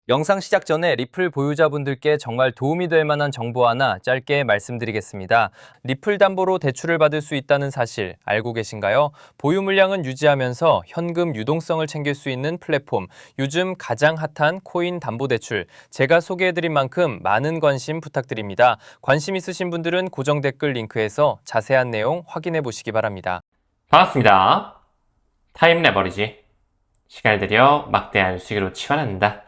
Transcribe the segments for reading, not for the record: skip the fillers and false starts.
영상 시작 전에 리플 보유자분들께 정말 도움이 될 만한 정보 하나 짧게 말씀드리겠습니다. 리플 담보로 대출을 받을 수 있다는 사실 알고 계신가요? 보유 물량은 유지하면서 현금 유동성을 챙길 수 있는 플랫폼, 요즘 가장 핫한 코인 담보 대출. 제가 소개해드린 만큼 많은 관심 부탁드립니다. 관심 있으신 분들은 고정 댓글 링크에서 자세한 내용 확인해 보시기 바랍니다. 반갑습니다. 타임 레버리지. 시간을 들여 막대한 수익으로 치환한다.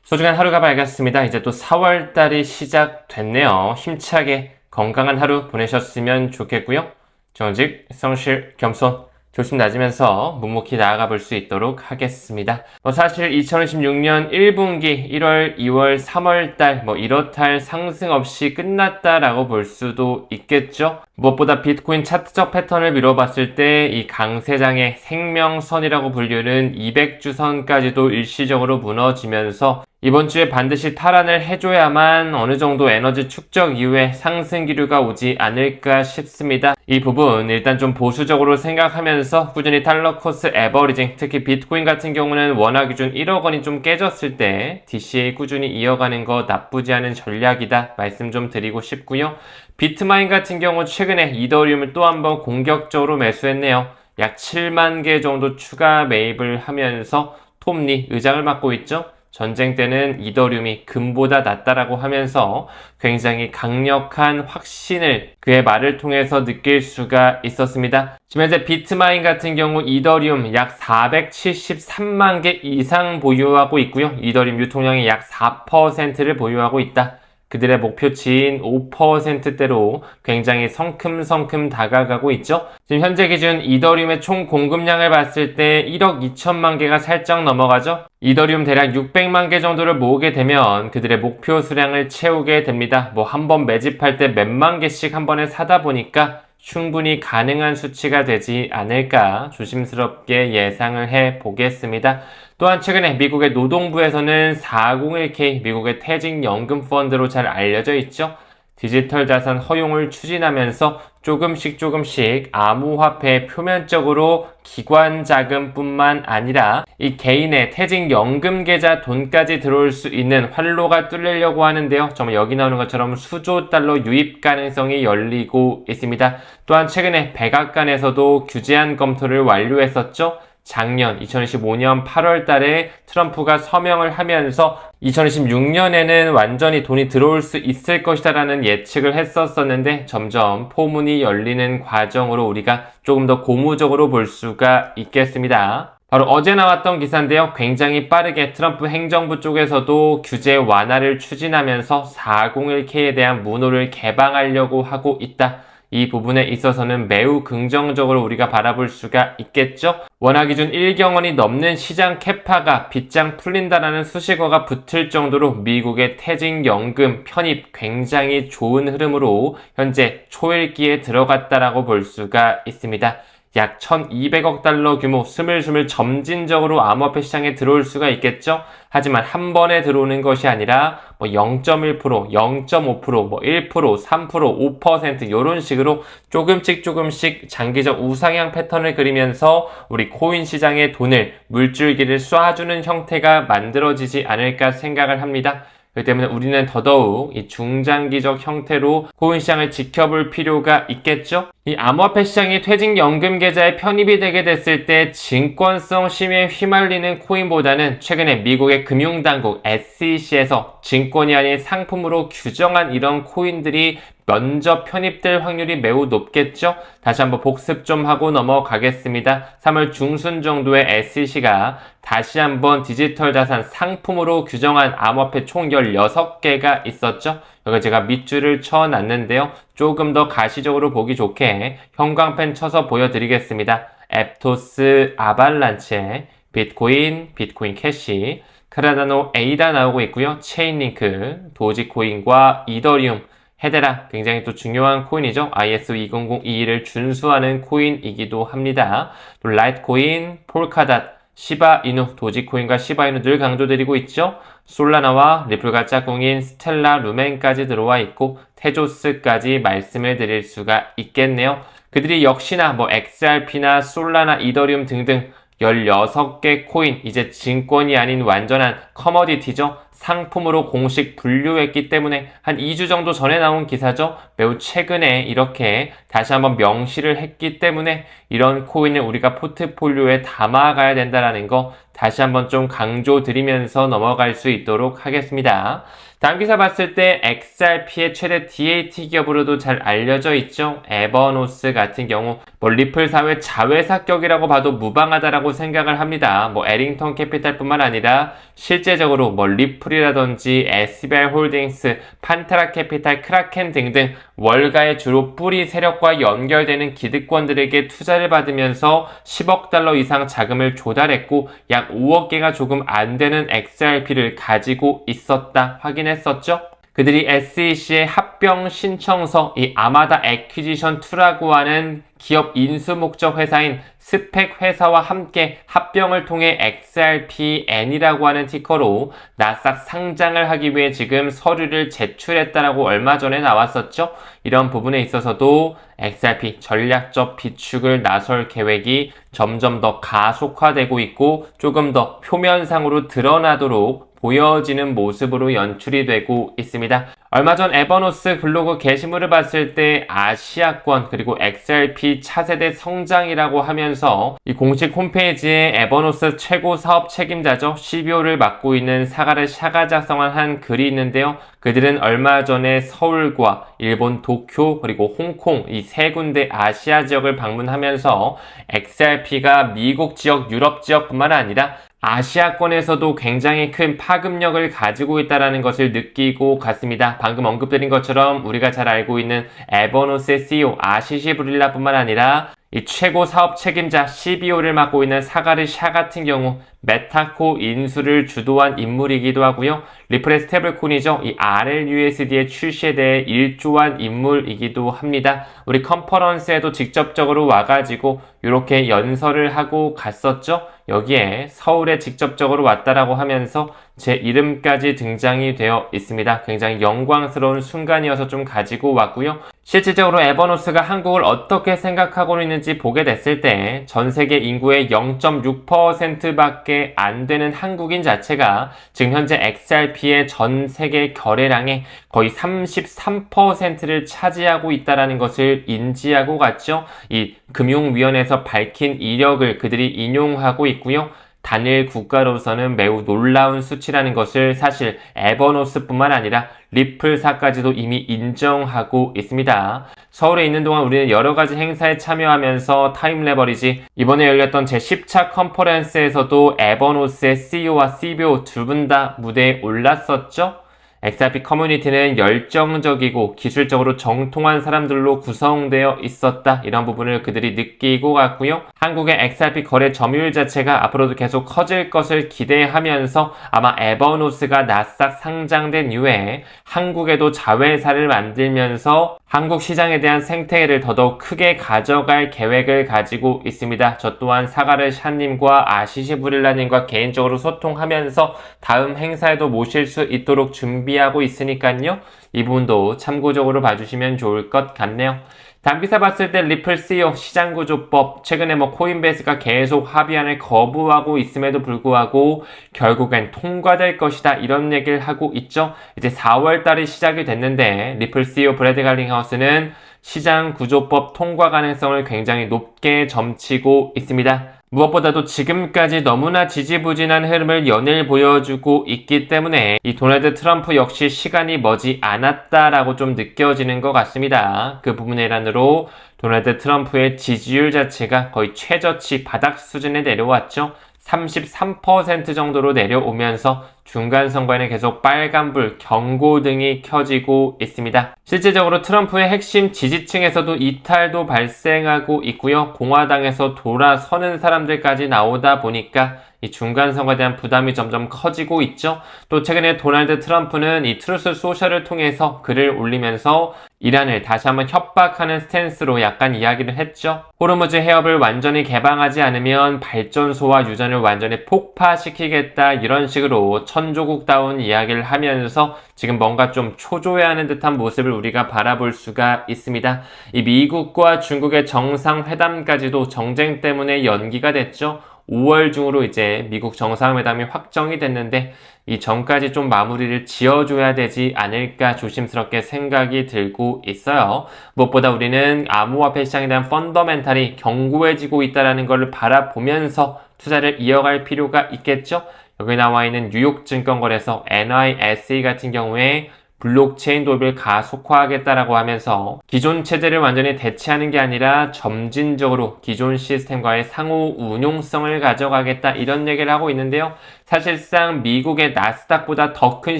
소중한 하루가 밝았습니다. 이제 또 4월달이 시작됐네요. 힘차게 건강한 하루 보내셨으면 좋겠고요. 정직, 성실, 겸손, 조심 다지면서 묵묵히 나아가 볼 수 있도록 하겠습니다. 사실 2026년 1분기 1월, 2월, 3월달 이렇다 할 상승 없이 끝났다라고 볼 수도 있겠죠. 무엇보다 비트코인 차트적 패턴을 미뤄봤을 때 이 강세장의 생명선이라고 불리는 200주선까지도 일시적으로 무너지면서 이번 주에 반드시 탈환을 해줘야만 어느 정도 에너지 축적 이후에 상승 기류가 오지 않을까 싶습니다. 이 부분 일단 좀 보수적으로 생각하면서 꾸준히 달러 코스 에버리징, 특히 비트코인 같은 경우는 원화 기준 1억 원이 좀 깨졌을 때 DCA 꾸준히 이어가는 거 나쁘지 않은 전략이다 말씀 좀 드리고 싶고요. 비트마인 같은 경우 최근에 이더리움을 또 한번 공격적으로 매수했네요. 약 7만 개 정도 추가 매입을 하면서 톱니 의장을 맡고 있죠. 전쟁 때는 이더리움이 금보다 낫다라고 하면서 굉장히 강력한 확신을 그의 말을 통해서 느낄 수가 있었습니다. 지금 현재 비트마인 같은 경우 이더리움 약 473만 개 이상 보유하고 있고요. 이더리움 유통량의 약 4%를 보유하고 있다. 그들의 목표치인 5%대로 굉장히 성큼성큼 다가가고 있죠. 지금 현재 기준 이더리움의 총 공급량을 봤을 때 1억 2천만 개가 살짝 넘어가죠. 이더리움 대략 600만 개 정도를 모으게 되면 그들의 목표 수량을 채우게 됩니다. 한 번 매집할 때 몇만 개씩 한 번에 사다 보니까 충분히 가능한 수치가 되지 않을까 조심스럽게 예상을 해 보겠습니다. 또한 최근에 미국의 노동부에서는 401k, 미국의 퇴직연금 펀드로 잘 알려져 있죠. 디지털 자산 허용을 추진하면서 조금씩 암호화폐 표면적으로 기관 자금뿐만 아니라 이 개인의 퇴직연금 계좌 돈까지 들어올 수 있는 활로가 뚫리려고 하는데요. 정말 여기 나오는 것처럼 수조 달러 유입 가능성이 열리고 있습니다. 또한 최근에 백악관에서도 규제안 검토를 완료했었죠. 작년 2025년 8월 달에 트럼프가 서명을 하면서 2026년에는 완전히 돈이 들어올 수 있을 것이다 라는 예측을 했었는데 점점 포문이 열리는 과정으로 우리가 조금 더 고무적으로 볼 수가 있겠습니다. 바로 어제 나왔던 기사인데요. 굉장히 빠르게 트럼프 행정부 쪽에서도 규제 완화를 추진하면서 401k에 대한 문호를 개방하려고 하고 있다. 이 부분에 있어서는 매우 긍정적으로 우리가 바라볼 수가 있겠죠. 원화 기준 1경원이 넘는 시장 캐파가 빗장 풀린다라는 수식어가 붙을 정도로 미국의 퇴직연금 편입 굉장히 좋은 흐름으로 현재 초읽기에 들어갔다라고 볼 수가 있습니다. 약 1200억 달러 규모 스물스물 점진적으로 암호화폐 시장에 들어올 수가 있겠죠. 하지만 한 번에 들어오는 것이 아니라 0.1%, 0.5%, 1%, 3%, 5% 이런 식으로 조금씩 장기적 우상향 패턴을 그리면서 우리 코인 시장의 돈을 물줄기를 쏴주는 형태가 만들어지지 않을까 생각을 합니다. 그렇기 때문에 우리는 더더욱 이 중장기적 형태로 코인 시장을 지켜볼 필요가 있겠죠? 이 암호화폐 시장이 퇴직연금 계좌에 편입이 되게 됐을 때 증권성 심의에 휘말리는 코인보다는 최근에 미국의 금융당국 SEC에서 증권이 아닌 상품으로 규정한 이런 코인들이 면접 편입될 확률이 매우 높겠죠? 다시 한번 복습 좀 하고 넘어가겠습니다. 3월 중순 정도에 SEC가 다시 한번 디지털 자산 상품으로 규정한 암호화폐 총 16개가 있었죠? 여기 제가 밑줄을 쳐놨는데요. 조금 더 가시적으로 보기 좋게 형광펜 쳐서 보여드리겠습니다. 앱토스, 아발란체, 비트코인, 비트코인 캐시, 카라다노 에이다 나오고 있고요. 체인링크, 도지코인과 이더리움, 헤데라 굉장히 또 중요한 코인이죠. IS20021을 준수하는 코인이기도 합니다. 또 라이트코인, 폴카닷, 시바이누, 도지코인과 시바이누 늘 강조드리고 있죠. 솔라나와 리플과 짝꿍인 스텔라 루멘까지 들어와 있고 테조스까지 말씀을 드릴 수가 있겠네요. 그들이 역시나 XRP나 솔라나, 이더리움 등등 16개 코인, 이제 증권이 아닌 완전한 커머디티죠. 상품으로 공식 분류했기 때문에 한 2주 정도 전에 나온 기사죠. 매우 최근에 이렇게 다시 한번 명시를 했기 때문에 이런 코인을 우리가 포트폴리오에 담아가야 된다는 거 다시 한번 좀 강조드리면서 넘어갈 수 있도록 하겠습니다. 다음 기사 봤을 때 XRP의 최대 DAT 기업으로도 잘 알려져 있죠. 에버노스 같은 경우 리플 사회 자회사격이라고 봐도 무방하다라고 생각을 합니다. 에링턴 캐피탈뿐만 아니라 실제적으로 리플이라든지 SBI 홀딩스, 판테라 캐피탈, 크라켄 등등 월가의 주로 뿌리 세력과 연결되는 기득권들에게 투자를 받으면서 10억 달러 이상 자금을 조달했고 약 5억 개가 조금 안 되는 XRP를 가지고 있었다 확인했었죠. 그들이 SEC의 합병 신청서, 이 아마다 애퀴지션 2라고 하는 기업 인수 목적 회사인 스펙 회사와 함께 합병을 통해 XRPN이라고 하는 티커로 나스닥 상장을 하기 위해 지금 서류를 제출했다라고 얼마 전에 나왔었죠. 이런 부분에 있어서도 XRP 전략적 비축을 나설 계획이 점점 더 가속화되고 있고 조금 더 표면상으로 드러나도록 보여지는 모습으로 연출이 되고 있습니다. 얼마 전 에버노스 블로그 게시물을 봤을 때 아시아권 그리고 XRP 차세대 성장이라고 하면서 이 공식 홈페이지에 에버노스 최고 사업 책임자죠. CBO를 맡고 있는 사가르 샤가 작성한 한 글이 있는데요. 그들은 얼마 전에 서울과 일본 도쿄 그리고 홍콩 이 세 군데 아시아 지역을 방문하면서 XRP가 미국 지역, 유럽 지역뿐만 아니라 아시아권에서도 굉장히 큰 파급력을 가지고 있다는 것을 느끼고 갔습니다. 방금 언급드린 것처럼 우리가 잘 알고 있는 에버노스의 CEO 아시시 브릴라뿐만 아니라 이 최고 사업 책임자 CBO를 맡고 있는 사가르 샤 같은 경우 메타코 인수를 주도한 인물이기도 하고요. 리플의 스테이블코인이죠. 이 RLUSD의 출시에 대해 일조한 인물이기도 합니다. 우리 컨퍼런스에도 직접적으로 와가지고 이렇게 연설을 하고 갔었죠. 여기에 서울에 직접적으로 왔다라고 하면서 제 이름까지 등장이 되어 있습니다. 굉장히 영광스러운 순간이어서 좀 가지고 왔고요. 실질적으로 에버노스가 한국을 어떻게 생각하고 있는지 보게 됐을 때 전 세계 인구의 0.6%밖에 안 되는 한국인 자체가 지금 현재 XRP의 전 세계 거래량의 거의 33%를 차지하고 있다는 것을 인지하고 갔죠. 이 금융위원회에서 밝힌 이력을 그들이 인용하고 있고요. 단일 국가로서는 매우 놀라운 수치라는 것을 사실 에버노스뿐만 아니라 리플사까지도 이미 인정하고 있습니다. 서울에 있는 동안 우리는 여러 가지 행사에 참여하면서 타임 레버리지, 이번에 열렸던 제10차 컨퍼런스에서도 에버노스의 CEO와 CBO 두 분 다 무대에 올랐었죠. XRP 커뮤니티는 열정적이고 기술적으로 정통한 사람들로 구성되어 있었다. 이런 부분을 그들이 느끼고 갔고요. 한국의 XRP 거래 점유율 자체가 앞으로도 계속 커질 것을 기대하면서 아마 에버노스가 나스닥 상장된 이후에 한국에도 자회사를 만들면서 한국 시장에 대한 생태계를 더더욱 크게 가져갈 계획을 가지고 있습니다. 저 또한 사가르 샤님과 아시시 브릴라님과 개인적으로 소통하면서 다음 행사에도 모실 수 있도록 준비하고 있으니까요. 이 부분도 참고적으로 봐주시면 좋을 것 같네요. 다음 기사 봤을 때 리플 CEO 시장구조법, 최근에 코인베이스가 계속 합의안을 거부하고 있음에도 불구하고 결국엔 통과될 것이다 이런 얘기를 하고 있죠. 이제 4월 달이 시작이 됐는데 리플 CEO 브래드 갈링하우스는 시장구조법 통과 가능성을 굉장히 높게 점치고 있습니다. 무엇보다도 지금까지 너무나 지지부진한 흐름을 연일 보여주고 있기 때문에 이 도널드 트럼프 역시 시간이 머지 않았다라고 좀 느껴지는 것 같습니다. 그 부분의 일환으로 도널드 트럼프의 지지율 자체가 거의 최저치 바닥 수준에 내려왔죠. 33% 정도로 내려오면서 중간 선거에는 계속 빨간불, 경고등이 켜지고 있습니다. 실질적으로 트럼프의 핵심 지지층에서도 이탈도 발생하고 있고요. 공화당에서 돌아서는 사람들까지 나오다 보니까 이 중간 선거에 대한 부담이 점점 커지고 있죠. 또 최근에 도널드 트럼프는 이 트루스 소셜을 통해서 글을 올리면서 이란을 다시 한번 협박하는 스탠스로 약간 이야기를 했죠. 호르무즈 해협을 완전히 개방하지 않으면 발전소와 유전을 완전히 폭파시키겠다 이런 식으로 천조국다운 이야기를 하면서 지금 뭔가 좀 초조해하는 듯한 모습을 우리가 바라볼 수가 있습니다. 이 미국과 중국의 정상회담까지도 정쟁 때문에 연기가 됐죠. 5월 중으로 이제 미국 정상회담이 확정이 됐는데 이 전까지 좀 마무리를 지어줘야 되지 않을까 조심스럽게 생각이 들고 있어요. 무엇보다 우리는 암호화폐 시장에 대한 펀더멘탈이 견고해지고 있다는 것을 바라보면서 투자를 이어갈 필요가 있겠죠. 여기 나와 있는 뉴욕 증권거래소 NYSE 같은 경우에 블록체인 도입을 가속화하겠다라고 하면서 기존 체제를 완전히 대체하는 게 아니라 점진적으로 기존 시스템과의 상호 운용성을 가져가겠다 이런 얘기를 하고 있는데요. 사실상 미국의 나스닥보다 더 큰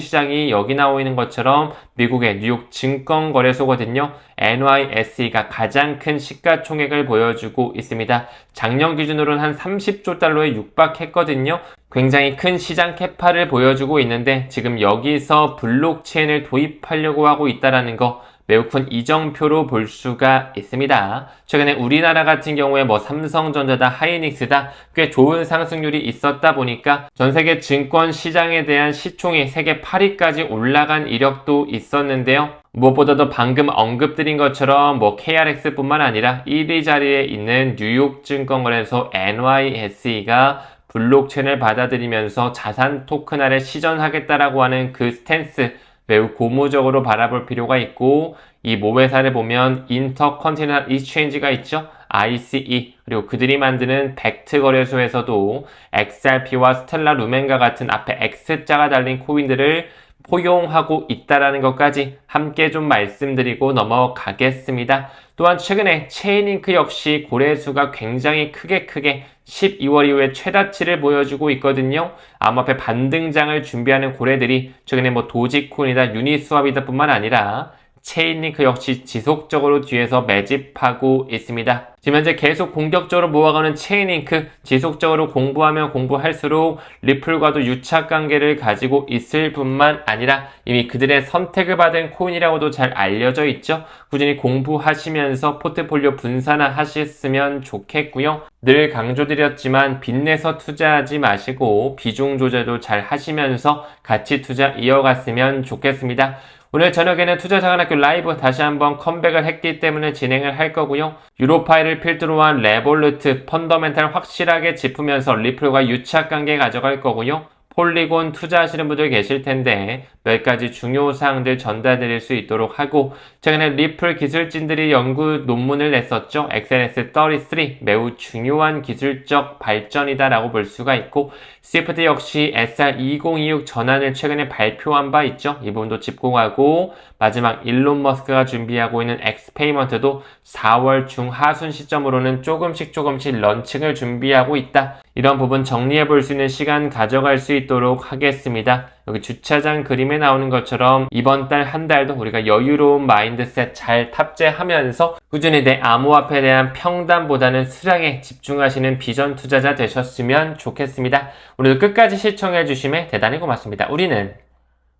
시장이 여기 나와 있는 것처럼 미국의 뉴욕 증권거래소거든요. NYSE가 가장 큰 시가총액을 보여주고 있습니다. 작년 기준으로는 한 30조 달러에 육박했거든요. 굉장히 큰 시장 캐파를 보여주고 있는데 지금 여기서 블록체인을 도입하려고 하고 있다는 거 매우 큰 이정표로 볼 수가 있습니다. 최근에 우리나라 같은 경우에 삼성전자다, 하이닉스다 꽤 좋은 상승률이 있었다 보니까 전 세계 증권 시장에 대한 시총이 세계 8위까지 올라간 이력도 있었는데요. 무엇보다도 방금 언급드린 것처럼 KRX뿐만 아니라 1위 자리에 있는 뉴욕 증권거래소 NYSE가 블록체인을 받아들이면서 자산 토큰화를 시전하겠다라고 하는 그 스탠스 매우 고무적으로 바라볼 필요가 있고 이 모회사를 보면 인터컨티넨탈 익스체인지가 있죠. ICE 그리고 그들이 만드는 벡트 거래소에서도 XRP와 스텔라 루멘과 같은 앞에 X자가 달린 코인들을 포용하고 있다라는 것까지 함께 좀 말씀드리고 넘어가겠습니다. 또한 최근에 체인링크 역시 고래수가 굉장히 크게 12월 이후에 최다치를 보여주고 있거든요. 암호화폐 반등장을 준비하는 고래들이 최근에 도지코인이다, 유니스왑이다 뿐만 아니라 체인링크 역시 지속적으로 뒤에서 매집하고 있습니다. 지금 현재 계속 공격적으로 모아가는 체인링크 지속적으로 공부하면 공부할수록 리플과도 유착관계를 가지고 있을 뿐만 아니라 이미 그들의 선택을 받은 코인이라고도 잘 알려져 있죠. 꾸준히 공부하시면서 포트폴리오 분산화 하셨으면 좋겠고요. 늘 강조드렸지만 빚내서 투자하지 마시고 비중 조절도 잘 하시면서 가치 투자 이어갔으면 좋겠습니다. 오늘 저녁에는 투자자관학교 라이브 다시 한번 컴백을 했기 때문에 진행을 할 거고요. 유로파이를 필두로 한 레볼루트 펀더멘탈 확실하게 짚으면서 리플과 유착관계 가져갈 거고요. 폴리곤 투자하시는 분들 계실 텐데 몇 가지 중요 사항들 전달드릴 수 있도록 하고 최근에 리플 기술진들이 연구 논문을 냈었죠. XNS33 매우 중요한 기술적 발전이다 라고 볼 수가 있고 스위프트 역시 SR2026 전환을 최근에 발표한 바 있죠. 이 부분도 짚고 가고 마지막 일론 머스크가 준비하고 있는 엑스페이먼트도 4월 중하순 시점으로는 조금씩 런칭을 준비하고 있다. 이런 부분 정리해 볼 수 있는 시간 가져갈 수 있도록 하겠습니다. 여기 주차장 그림에 나오는 것처럼 이번 달 한 달도 우리가 여유로운 마인드셋 잘 탑재하면서 꾸준히 내 암호화폐에 대한 평단보다는 수량에 집중하시는 비전 투자자 되셨으면 좋겠습니다. 오늘도 끝까지 시청해 주심에 대단히 고맙습니다. 우리는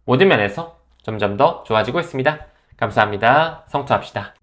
모든 면에서 점점 더 좋아지고 있습니다. 감사합니다. 성투합시다.